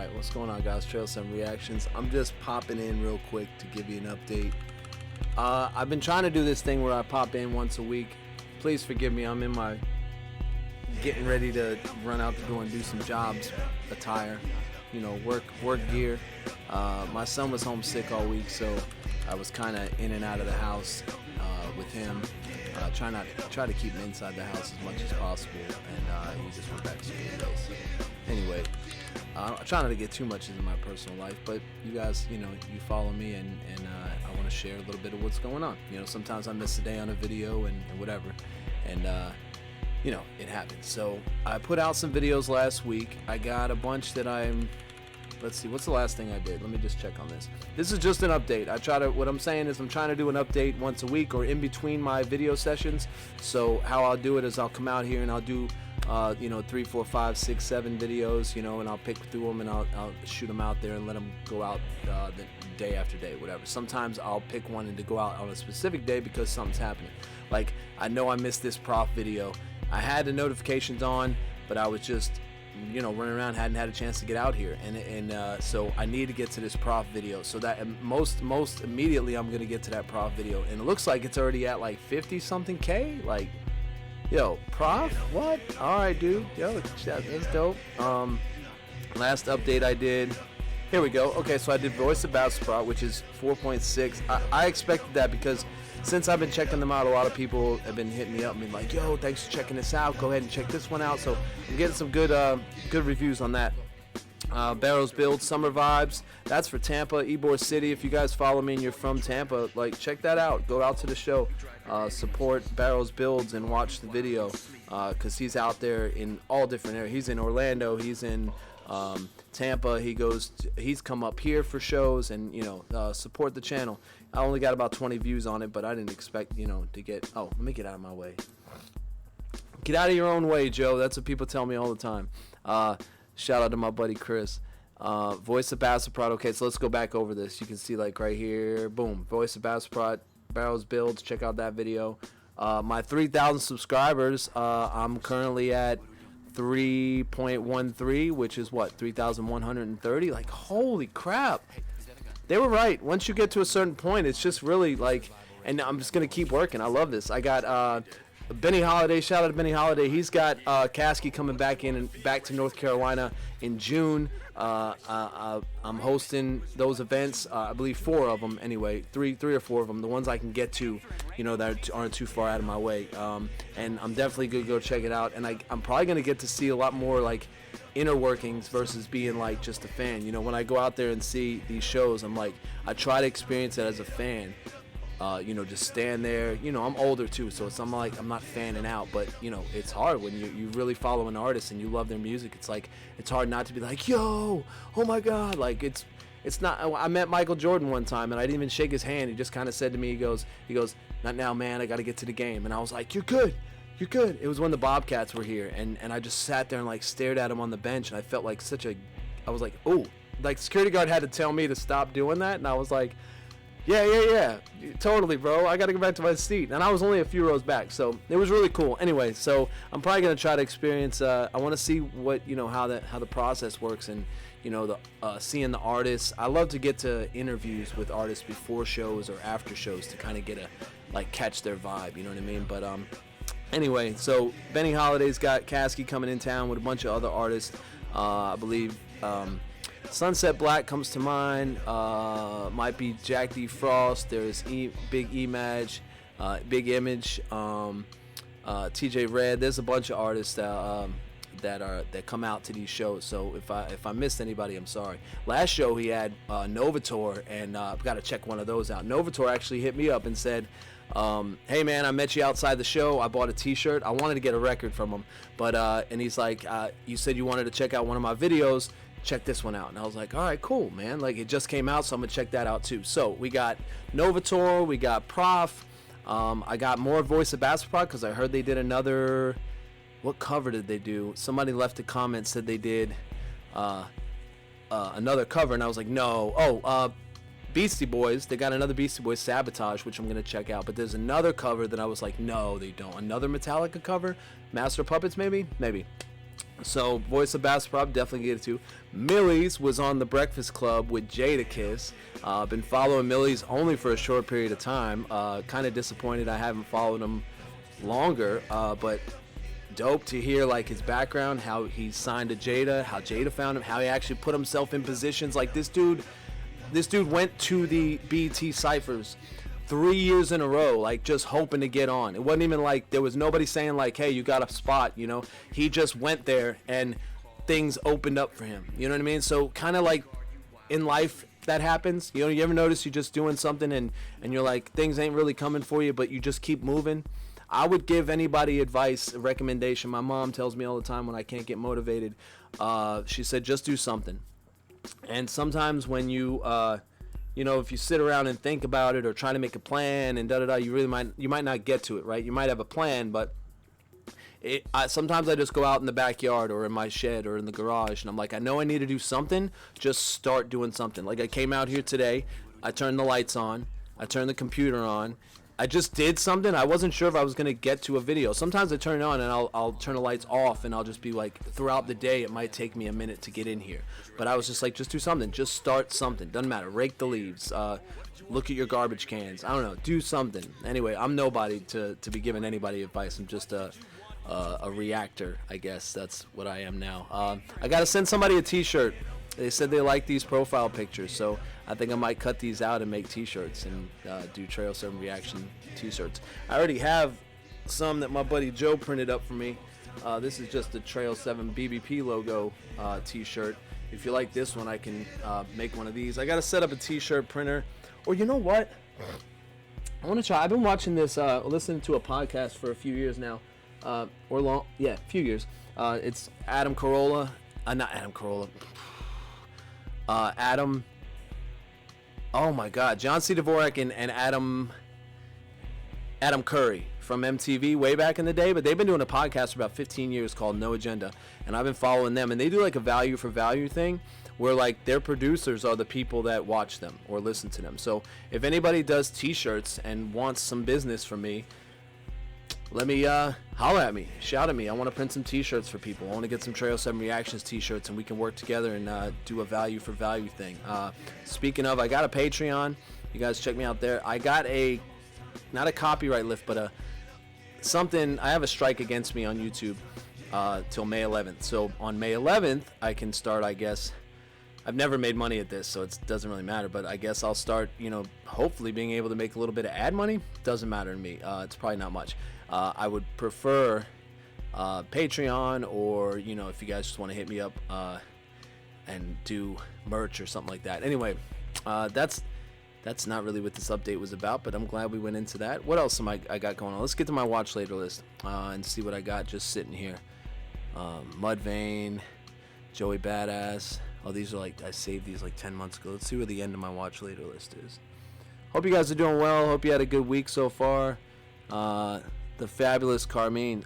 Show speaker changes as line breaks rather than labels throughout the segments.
Alright, what's going on, guys? Tre07 Reactions. I'm just popping in real quick to give you an update. I've been trying to do this thing where I pop in once a week. Please forgive me, I'm in my getting ready to run out the door and do some jobs attire, you know, work gear. My son was homesick all week, so I was kind of in and out of the house with him. Try to keep him inside the house as much as possible, and he just went back to school today. So anyway, I try not to get too much into my personal life, but you guys, you know, you follow me, and I want to share a little bit of what's going on. You know, sometimes I miss a day on a video and whatever, and you know, it happens. So I put out some videos last week. I got a bunch that let's see, what's the last thing I did? Let me just check on this. This is just an update. What I'm saying is I'm trying to do an update once a week or in between my video sessions. So how I'll do it is I'll come out here and I'll do you know, 3, 4, 5, 6, 7 videos, you know, and I'll pick through them and I'll shoot them out there and let them go out the day after day, whatever. Sometimes I'll pick one and to go out on a specific day because something's happening. Like, I know I missed this Prof video. I had the notifications on, but I was just, you know, running around, hadn't had a chance to get out here, and so I need to get to this Prof video. So that most immediately I'm gonna get to that Prof video, and it looks like it's already at like 50 something K. Like, yo, Prof, what? All right, dude, yo, that's dope. Last update I did, here we go. Okay, so I did Voice of Baceprot, which is 4.6. I expected that because since I've been checking them out, a lot of people have been hitting me up and being like, yo, thanks for checking this out. Go ahead and check this one out. So I'm getting some good reviews on that. Barrels Build, Summer Vibes. That's for Tampa, Ybor City. If you guys follow me and you're from Tampa, like, check that out. Go out to the show. Support Barrels Builds and watch the video because he's out there in all different areas. He's in Orlando. He's in Tampa. He's come up here for shows, and you know, support the channel. I only got about 20 views on it, but I didn't expect, you know, to get. Oh, let me get out of my way. Get out of your own way, Joe. That's what people tell me all the time. Shout out to my buddy Chris. Voice of Baceprot. Okay, so let's go back over this. You can see, like, right here, boom, Voice of Baceprot, Barrels Builds. Check out that video. My 3,000 subscribers. I'm currently at 3.13, which is what, 3,130. Like, holy crap, they were right. Once you get to a certain point, it's just really like, and I'm just gonna keep working. I love this. I got Benny Holiday. Shout out to Benny Holiday. He's got Kasky coming back to North Carolina in June. I'm hosting those events. I believe 4 of them anyway, three or 4 of them. The ones I can get to, you know, that aren't too far out of my way. And I'm definitely gonna go check it out. And I'm probably gonna get to see a lot more like inner workings versus being like just a fan. You know, when I go out there and see these shows, I'm like, I try to experience it as a fan. You know, just stand there. You know, I'm older too, so I'm not fanning out, but you know, it's hard when you really follow an artist and you love their music. It's like, it's hard not to be like, yo, oh my god. Like, it's not. I met Michael Jordan one time and I didn't even shake his hand. He just kind of said to me, he goes, not now, man, I got to get to the game. And I was like, you're good. It was when the Bobcats were here, and I just sat there and like stared at him on the bench, and I felt like I was like, oh, like security guard had to tell me to stop doing that, and I was like, yeah, totally, bro. I got to go back to my seat, and I was only a few rows back, so it was really cool. Anyway, so I'm probably gonna try to experience. I want to see what, you know, how the process works, and you know, the seeing the artists. I love to get to interviews with artists before shows or after shows to kind of get catch their vibe. You know what I mean? But anyway, so Benny Holiday's got Kasky coming in town with a bunch of other artists. I believe Sunset Black comes to mind. Might be Jack D. Frost. There's Big Image, Big Image, TJ Red. There's a bunch of artists that come out to these shows. So if I missed anybody, I'm sorry. Last show he had Novatore, and I've got to check one of those out. Novatore actually hit me up and said, hey man, I met you outside the show. I bought a t-shirt. I wanted to get a record from him, but and he's like, you said you wanted to check out one of my videos. Check this one out. And I was like, all right, cool, man. Like, it just came out, so I'm gonna check that out too. So we got Novatore, we got Prof. I got more Voice of Baceprot because I heard they did another. What cover did they do? Somebody left a comment, said they did another cover, and I was like, no. Beastie Boys, they got another Beastie Boys, Sabotage, which I'm gonna check out. But there's another cover that I was like, no, they don't. Another Metallica cover, Master of Puppets, maybe. So, voice of Baceprot, definitely get it to. Millyz was on The Breakfast Club with Jadakiss. Been following Millyz only for a short period of time. Kind of disappointed I haven't followed him longer, but dope to hear like his background, how he signed to Jada, how Jada found him, how he actually put himself in positions. Like this dude went to the BET Cyphers 3 years in a row, like just hoping to get on. It wasn't even like there was nobody saying like, hey, you got a spot, you know. He just went there and things opened up for him, you know what I mean? So kind of like in life that happens, you know. You ever notice you're just doing something and you're like, things ain't really coming for you, but you just keep moving? I would give anybody advice, a recommendation. My mom tells me all the time when I can't get motivated, she said, just do something. And sometimes when you you know, if you sit around and think about it or try to make a plan and you might not get to it, right? You might have a plan, but sometimes I just go out in the backyard or in my shed or in the garage and I'm like, I know I need to do something. Just start doing something. Like I came out here today, I turned the lights on, I turned the computer on. I just did something. I wasn't sure if I was going to get to a video. Sometimes I turn it on and I'll turn the lights off and I'll just be like, throughout the day, it might take me a minute to get in here. But I was just like, just do something. Just start something. Doesn't matter. Rake the leaves. Look at your garbage cans. I don't know. Do something. Anyway, I'm nobody to be giving anybody advice. I'm just a reactor, I guess. That's what I am now. I got to send somebody a t-shirt. They said they like these profile pictures, so I think I might cut these out and make t-shirts and do Tre07 Reaction t-shirts. I already have some that my buddy Joe printed up for me. This is just the Tre07 BBP logo t-shirt. If you like this one, I can make one of these. I got to set up a t-shirt printer. Or you know what? I want to try. I've been watching this, listening to a podcast for a few years now. A few years. It's Adam Carolla. Not Adam Carolla. Adam, oh my God, John C. Dvorak and Adam Curry from MTV way back in the day, but they've been doing a podcast for about 15 years called No Agenda, and I've been following them, and they do like a value for value thing where like their producers are the people that watch them or listen to them. So if anybody does t-shirts and wants some business from me, let me holler at me, shout at me. I want to print some t-shirts for people. I want to get some Tre07 Reactions t-shirts and we can work together and do a value for value thing. Speaking of, I got a Patreon. You guys check me out there. I got not a copyright lift, but something. I have a strike against me on YouTube till May 11th. So on May 11th, I can start, I guess. I've never made money at this, so it doesn't really matter, but I guess I'll start, you know, hopefully being able to make a little bit of ad money. Doesn't matter to me. It's probably not much. I would prefer Patreon, or, you know, if you guys just want to hit me up and do merch or something like that. Anyway, that's not really what this update was about, but I'm glad we went into that. What else I got going on? Let's get to my watch later list and see what I got just sitting here. Mudvayne, Joey Badass. Oh, these are like, I saved these like 10 months ago. Let's see where the end of my watch later list is. Hope you guys are doing well. Hope you had a good week so far. The fabulous Carmine.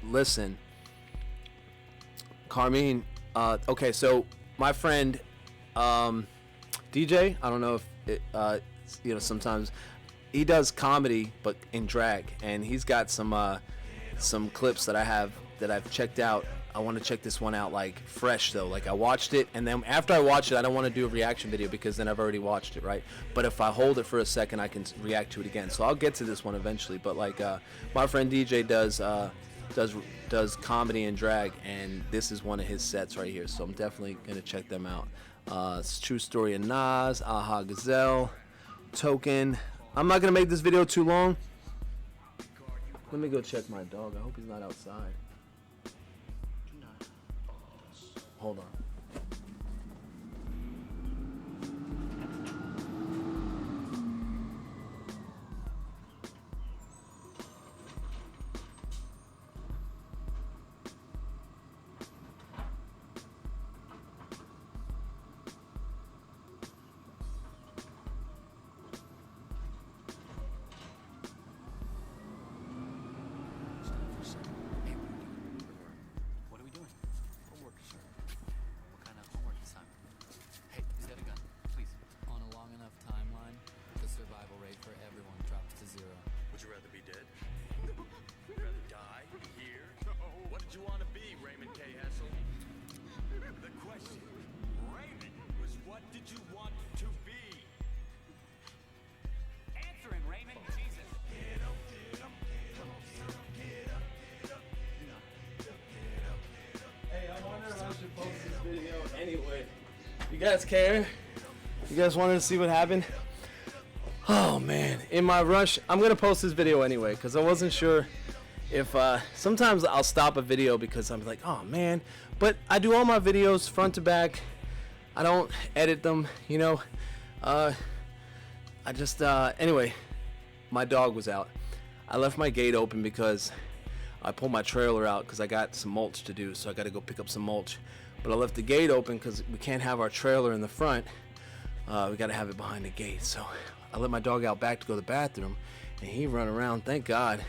Listen, Carmine. Okay, so my friend DJ. I don't know if it, you know, sometimes he does comedy, but in drag, and he's got some clips that I've checked out. I want to check this one out like fresh though. Like I watched it, and then after I watch it, I don't want to do a reaction video because then I've already watched it, right? But if I hold it for a second, I can react to it again. So I'll get to this one eventually. But like my friend DJ does comedy and drag, and this is one of his sets right here. So I'm definitely gonna check them out. It's True Story of Nas, Aha Gazelle, Token. I'm not gonna make this video too long. Let me go check my dog. I hope he's not outside. Hold on. Anyway, you guys care? You guys wanted to see what happened? Oh man, in my rush, I'm gonna post this video anyway because I wasn't sure if sometimes I'll stop a video because I'm like, oh man, but I do all my videos front to back. I don't edit them, you know. I just anyway, my dog was out. I left my gate open because I pulled my trailer out because I got some mulch to do, so I got to go pick up some mulch. But I left the gate open because we can't have our trailer in the front. We got to have it behind the gate. So I let my dog out back to go to the bathroom, and he run around, thank God,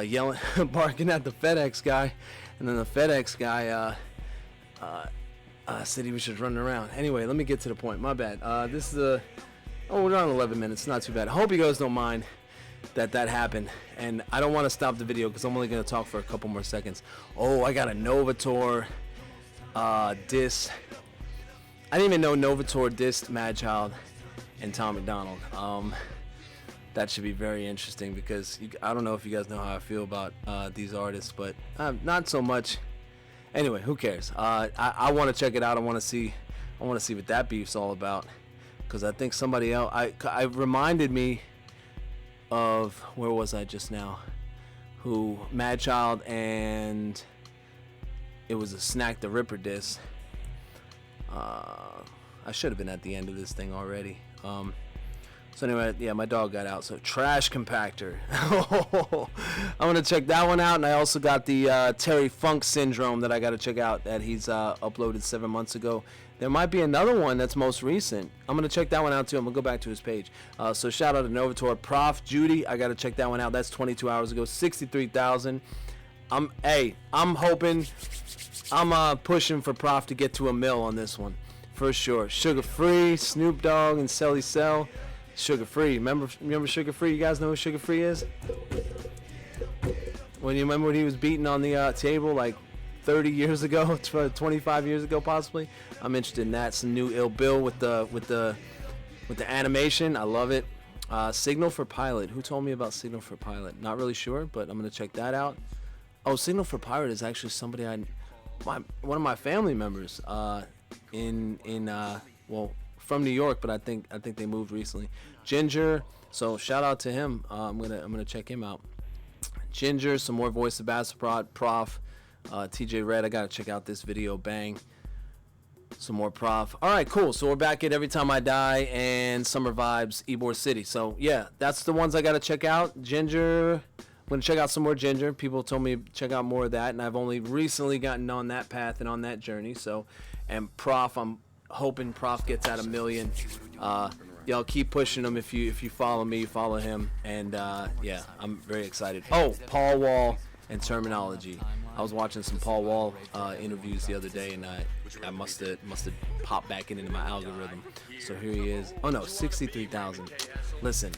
yelling, barking at the FedEx guy. And then the FedEx guy said he was just running around. Anyway, let me get to the point. My bad. This is we're on 11 minutes. Not too bad. I hope you guys don't mind that happened. And I don't want to stop the video because I'm only going to talk for a couple more seconds. Oh, I got a Novatore diss. I didn't even know Novatore dissed Madchild and Tom McDonald. That should be very interesting because I don't know if you guys know how I feel about these artists, but not so much. Anyway, who cares? I want to check it out. I want to see what that beef's all about because I think somebody else. I reminded me of where was I just now? Who Madchild and it was a Snack the Ripper diss. I should have been at the end of this thing already. So anyway, yeah, my dog got out. So Trash Compactor. I'm gonna check that one out, and I also got the Terry Funk Syndrome that I gotta check out that he's uploaded 7 months ago. There might be another one that's most recent. I'm gonna check that one out too. I'm gonna go back to his page. So shout out to Novatore. Prof Judy, I gotta check that one out. That's 22 hours ago, 63,000. I'm hoping, I'm pushing for Prof to get to 1 mil on this one for sure. Sugar Free, Snoop Dogg, and Selly Cell. Sugar Free, remember Sugar Free? You guys know who Sugar Free is? When you remember when he was beating on the table like 30 years ago, 25 years ago possibly. I'm interested in that. Some new Ill Bill with the animation. I love it. Signal for Pilot. Who told me about Signal for Pilot? Not really sure, but I'm gonna check that out. Oh, Signal for Pilot is actually somebody one of my family members well, from New York, but I think they moved recently. Jinjer, so shout out to him. I'm gonna check him out. Jinjer, some more Voice of Baceprot, Prof, TJ Red. I gotta check out this video. Bang. Some more Prof. All right, cool. So we're back at Every Time I Die and Summer Vibes, Ybor City. So yeah, that's the ones I gotta check out. Jinjer. I'm gonna check out some more Jinjer. People told me check out more of that, and I've only recently gotten on that path and on that journey. So, and Prof, I'm hoping Prof gets at 1 million. Y'all keep pushing him. If you follow me, follow him, and yeah, I'm very excited. Oh, Paul Wall and Terminology. I was watching some Paul Wall interviews the other day, and I must have popped back into my algorithm. So here he is. Oh no, 63,000. Listen,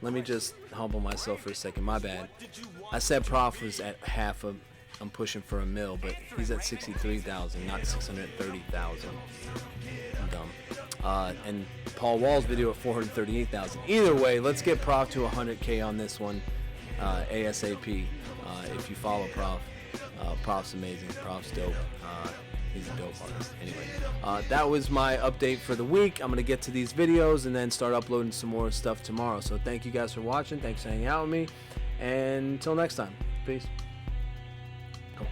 let me just humble myself for a second. My bad. I said Prof was at half of. I'm pushing for 1 mil, but he's at 63,000, not 630,000. I'm dumb. And Paul Wall's video at 438,000. Either way, let's get Prof to 100K on this one ASAP. If you follow Prof, Prof's amazing. Prof's dope. He's a dope artist. Anyway, that was my update for the week. I'm going to get to these videos and then start uploading some more stuff tomorrow. So thank you guys for watching. Thanks for hanging out with me. And until next time, peace.
Look,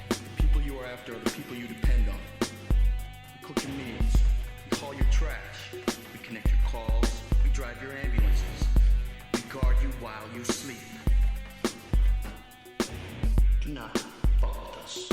the people you are after are the people you depend on. We cook your meals, we haul your trash, we connect your calls, we drive your ambulances, we guard you while you sleep. Do not fuck with us.